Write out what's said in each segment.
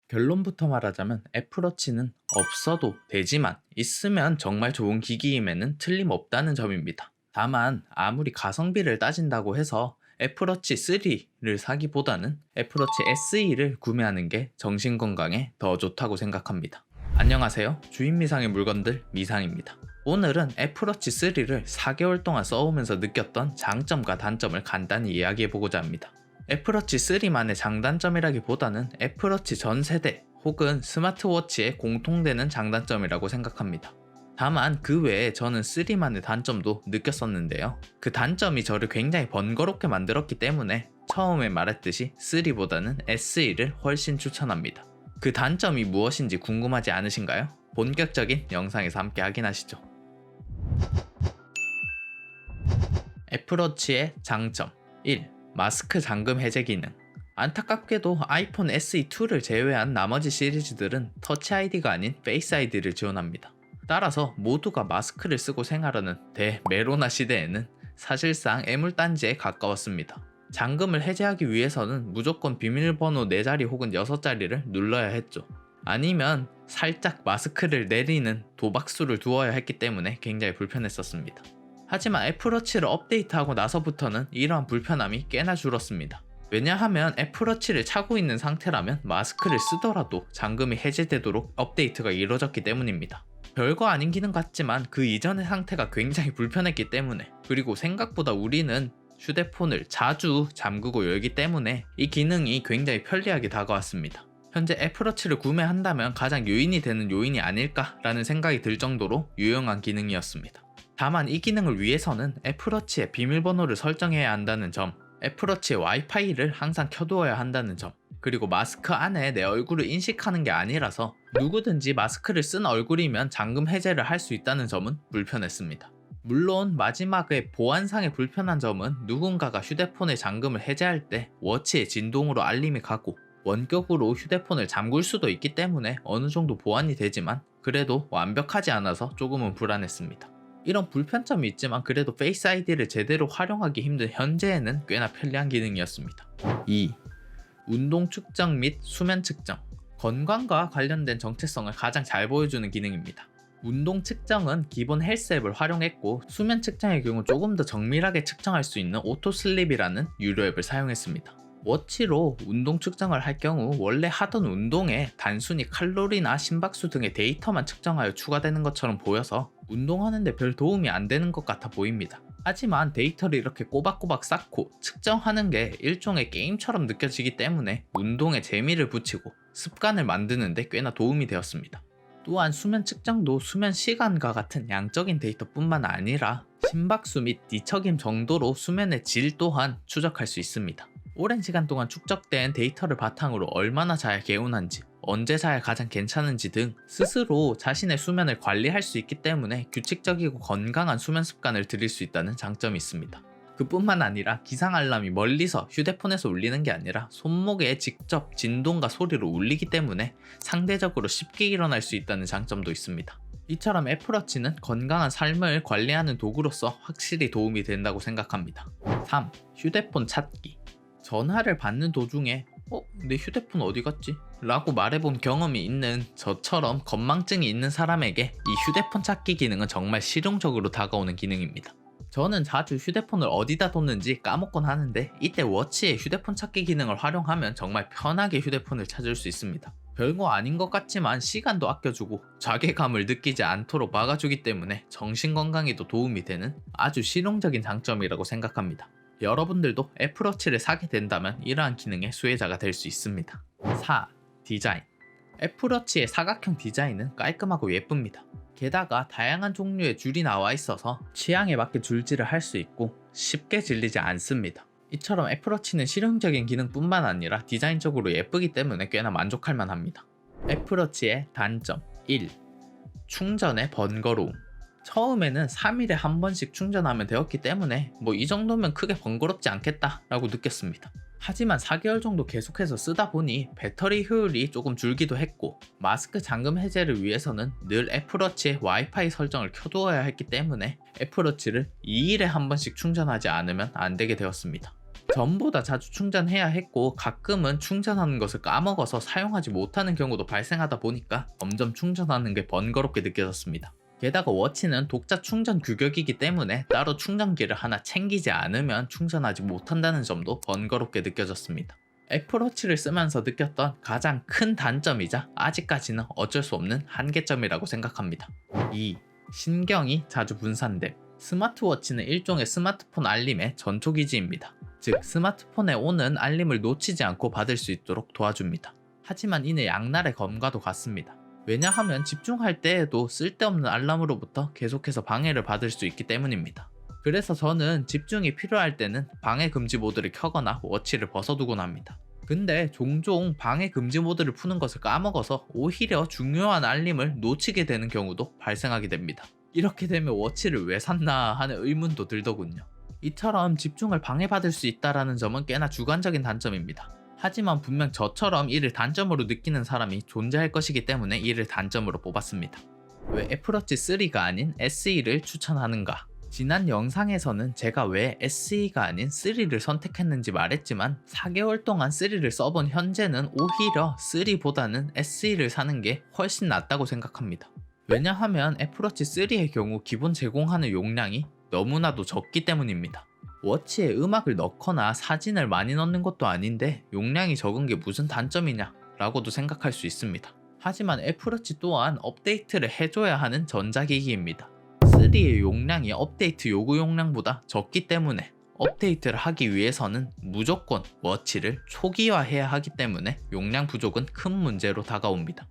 결론부터 말하자면 애플워치는 없어도 되지만 있으면 정말 좋은 기기임에는 틀림없다는 점입니다. 다만 아무리 가성비를 따진다고 해서 애플워치 3를 사기보다는 애플워치 SE를 구매하는 게 정신건강에 더 좋다고 생각합니다. 안녕하세요. 주인미상의 물건들 미상입니다. 오늘은 애플워치 3를 4개월 동안 써오면서 느꼈던 장점과 단점을 간단히 이야기해보고자 합니다. 애플워치 3만의 장단점이라기보다는 애플워치 전 세대 혹은 스마트워치에 공통되는 장단점이라고 생각합니다. 다만 그 외에 저는 3만의 단점도 느꼈었는데요. 그 단점이 저를 굉장히 번거롭게 만들었기 때문에 처음에 말했듯이 3보다는 SE를 훨씬 추천합니다. 그 단점이 무엇인지 궁금하지 않으신가요? 본격적인 영상에서 함께 확인하시죠. 애플워치의 장점 1. 마스크 잠금 해제 기능. 안타깝게도 아이폰 SE2를 제외한 나머지 시리즈들은 터치 아이디가 아닌 페이스 아이디를 지원합니다. 따라서 모두가 마스크를 쓰고 생활하는 대메로나 시대에는 사실상 애물단지에 가까웠습니다. 잠금을 해제하기 위해서는 무조건 비밀번호 4자리 혹은 6자리를 눌러야 했죠. 아니면 살짝 마스크를 내리는 도박수를 두어야 했기 때문에 굉장히 불편했었습니다. 하지만 애플워치를 업데이트하고 나서부터는 이러한 불편함이 꽤나 줄었습니다. 왜냐하면 애플워치를 차고 있는 상태라면 마스크를 쓰더라도 잠금이 해제되도록 업데이트가 이루어졌기 때문입니다. 별거 아닌 기능 같지만 그 이전의 상태가 굉장히 불편했기 때문에, 그리고 생각보다 우리는 휴대폰을 자주 잠그고 열기 때문에 이 기능이 굉장히 편리하게 다가왔습니다. 현재 애플워치를 구매한다면 가장 유인이 되는 요인이 아닐까라는 생각이 들 정도로 유용한 기능이었습니다. 다만 이 기능을 위해서는 애플워치의 비밀번호를 설정해야 한다는 점, 애플워치의 와이파이를 항상 켜두어야 한다는 점, 그리고 마스크 안에 내 얼굴을 인식하는 게 아니라서 누구든지 마스크를 쓴 얼굴이면 잠금 해제를 할 수 있다는 점은 불편했습니다. 물론 마지막에 보안상의 불편한 점은 누군가가 휴대폰의 잠금을 해제할 때 워치의 진동으로 알림이 가고 원격으로 휴대폰을 잠글 수도 있기 때문에 어느 정도 보완이 되지만 그래도 완벽하지 않아서 조금은 불안했습니다. 이런 불편점이 있지만 그래도 페이스 아이디를 제대로 활용하기 힘든 현재에는 꽤나 편리한 기능이었습니다. 2. 운동 측정 및 수면 측정. 건강과 관련된 정체성을 가장 잘 보여주는 기능입니다. 운동 측정은 기본 헬스 앱을 활용했고, 수면 측정의 경우 조금 더 정밀하게 측정할 수 있는 오토슬립이라는 유료 앱을 사용했습니다. 워치로 운동 측정을 할 경우 원래 하던 운동에 단순히 칼로리나 심박수 등의 데이터만 측정하여 추가되는 것처럼 보여서 운동하는데 별 도움이 안 되는 것 같아 보입니다. 하지만 데이터를 이렇게 꼬박꼬박 쌓고 측정하는 게 일종의 게임처럼 느껴지기 때문에 운동에 재미를 붙이고 습관을 만드는 데 꽤나 도움이 되었습니다. 또한 수면 측정도 수면 시간과 같은 양적인 데이터뿐만 아니라 심박수 및 뒤척임 정도로 수면의 질 또한 추적할 수 있습니다. 오랜 시간 동안 축적된 데이터를 바탕으로 얼마나 잘 개운한지, 언제 자야 가장 괜찮은지 등 스스로 자신의 수면을 관리할 수 있기 때문에 규칙적이고 건강한 수면 습관을 들일 수 있다는 장점이 있습니다. 그뿐만 아니라 기상 알람이 멀리서 휴대폰에서 울리는 게 아니라 손목에 직접 진동과 소리로 울리기 때문에 상대적으로 쉽게 일어날 수 있다는 장점도 있습니다. 이처럼 애플워치는 건강한 삶을 관리하는 도구로서 확실히 도움이 된다고 생각합니다. 3. 휴대폰 찾기. 전화를 받는 도중에 내 휴대폰 어디 갔지? 라고 말해본 경험이 있는 저처럼 건망증이 있는 사람에게 이 휴대폰 찾기 기능은 정말 실용적으로 다가오는 기능입니다. 저는 자주 휴대폰을 어디다 뒀는지 까먹곤 하는데 이때 워치의 휴대폰 찾기 기능을 활용하면 정말 편하게 휴대폰을 찾을 수 있습니다. 별거 아닌 것 같지만 시간도 아껴주고 자괴감을 느끼지 않도록 막아주기 때문에 정신건강에도 도움이 되는 아주 실용적인 장점이라고 생각합니다. 여러분들도 애플워치를 사게 된다면 이러한 기능의 수혜자가 될 수 있습니다. 4. 디자인. 애플워치의 사각형 디자인은 깔끔하고 예쁩니다. 게다가 다양한 종류의 줄이 나와 있어서 취향에 맞게 줄질을 할 수 있고 쉽게 질리지 않습니다. 이처럼 애플워치는 실용적인 기능뿐만 아니라 디자인적으로 예쁘기 때문에 꽤나 만족할 만합니다. 애플워치의 단점 1. 충전의 번거로움. 처음에는 3일에 한 번씩 충전하면 되었기 때문에 이 정도면 크게 번거롭지 않겠다 라고 느꼈습니다. 하지만 4개월 정도 계속해서 쓰다 보니 배터리 효율이 조금 줄기도 했고, 마스크 잠금 해제를 위해서는 늘 애플워치에 와이파이 설정을 켜두어야 했기 때문에 애플워치를 2일에 한 번씩 충전하지 않으면 안 되게 되었습니다. 전보다 자주 충전해야 했고 가끔은 충전하는 것을 까먹어서 사용하지 못하는 경우도 발생하다 보니까 점점 충전하는 게 번거롭게 느껴졌습니다. 게다가 워치는 독자 충전 규격이기 때문에 따로 충전기를 하나 챙기지 않으면 충전하지 못한다는 점도 번거롭게 느껴졌습니다. 애플워치를 쓰면서 느꼈던 가장 큰 단점이자 아직까지는 어쩔 수 없는 한계점이라고 생각합니다. 2. 신경이 자주 분산됨. 스마트워치는 일종의 스마트폰 알림의 전초기지입니다. 즉 스마트폰에 오는 알림을 놓치지 않고 받을 수 있도록 도와줍니다. 하지만 이는 양날의 검과도 같습니다. 왜냐하면 집중할 때에도 쓸데없는 알람으로부터 계속해서 방해를 받을 수 있기 때문입니다. 그래서 저는 집중이 필요할 때는 방해 금지 모드를 켜거나 워치를 벗어두곤 합니다. 근데 종종 방해 금지 모드를 푸는 것을 까먹어서 오히려 중요한 알림을 놓치게 되는 경우도 발생하게 됩니다. 이렇게 되면 워치를 왜 샀나 하는 의문도 들더군요. 이처럼 집중을 방해받을 수 있다는 점은 꽤나 주관적인 단점입니다. 하지만 분명 저처럼 이를 단점으로 느끼는 사람이 존재할 것이기 때문에 이를 단점으로 뽑았습니다. 왜 애플워치 3가 아닌 SE를 추천하는가? 지난 영상에서는 제가 왜 SE가 아닌 3를 선택했는지 말했지만 4개월 동안 3를 써본 현재는 오히려 3보다는 SE를 사는 게 훨씬 낫다고 생각합니다. 왜냐하면 애플워치 3의 경우 기본 제공하는 용량이 너무나도 적기 때문입니다. 워치에 음악을 넣거나 사진을 많이 넣는 것도 아닌데 용량이 적은 게 무슨 단점이냐 라고도 생각할 수 있습니다. 하지만 애플워치 또한 업데이트를 해줘야 하는 전자기기입니다. 3의 용량이 업데이트 요구 용량보다 적기 때문에 업데이트를 하기 위해서는 무조건 워치를 초기화해야 하기 때문에 용량 부족은 큰 문제로 다가옵니다.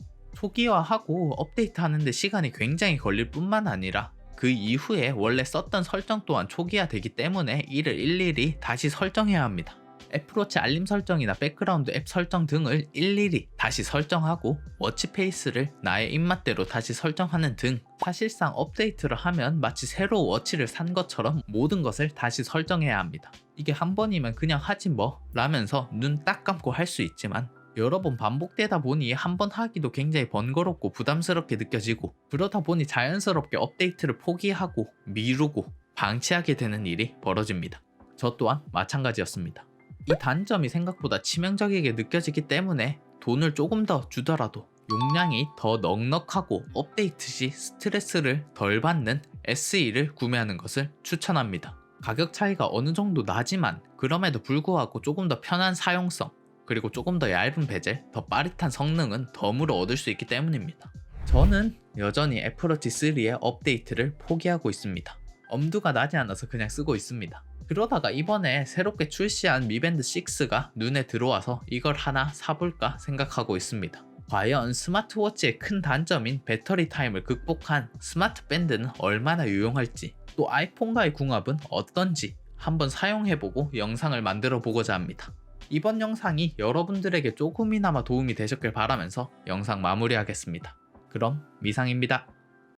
초기화하고 업데이트 하는데 시간이 굉장히 걸릴 뿐만 아니라 그 이후에 원래 썼던 설정 또한 초기화되기 때문에 이를 일일이 다시 설정해야 합니다. 애플워치 알림 설정이나 백그라운드 앱 설정 등을 일일이 다시 설정하고 워치페이스를 나의 입맛대로 다시 설정하는 등 사실상 업데이트를 하면 마치 새로 워치를 산 것처럼 모든 것을 다시 설정해야 합니다. 이게 한 번이면 그냥 하지 뭐 라면서 눈 딱 감고 할 수 있지만 여러 번 반복되다 보니 한 번 하기도 굉장히 번거롭고 부담스럽게 느껴지고 그러다 보니 자연스럽게 업데이트를 포기하고 미루고 방치하게 되는 일이 벌어집니다. 저 또한 마찬가지였습니다. 이 단점이 생각보다 치명적이게 느껴지기 때문에 돈을 조금 더 주더라도 용량이 더 넉넉하고 업데이트 시 스트레스를 덜 받는 SE를 구매하는 것을 추천합니다. 가격 차이가 어느 정도 나지만 그럼에도 불구하고 조금 더 편한 사용성 그리고 조금 더 얇은 베젤, 더 빠릿한 성능은 덤으로 얻을 수 있기 때문입니다. 저는 여전히 애플워치 3의 업데이트를 포기하고 있습니다. 엄두가 나지 않아서 그냥 쓰고 있습니다. 그러다가 이번에 새롭게 출시한 미밴드 6가 눈에 들어와서 이걸 하나 사볼까 생각하고 있습니다. 과연 스마트워치의 큰 단점인 배터리 타임을 극복한 스마트 밴드는 얼마나 유용할지, 또 아이폰과의 궁합은 어떤지 한번 사용해보고 영상을 만들어 보고자 합니다. 이번 영상이 여러분들에게 조금이나마 도움이 되셨길 바라면서 영상 마무리하겠습니다. 그럼 미상입니다.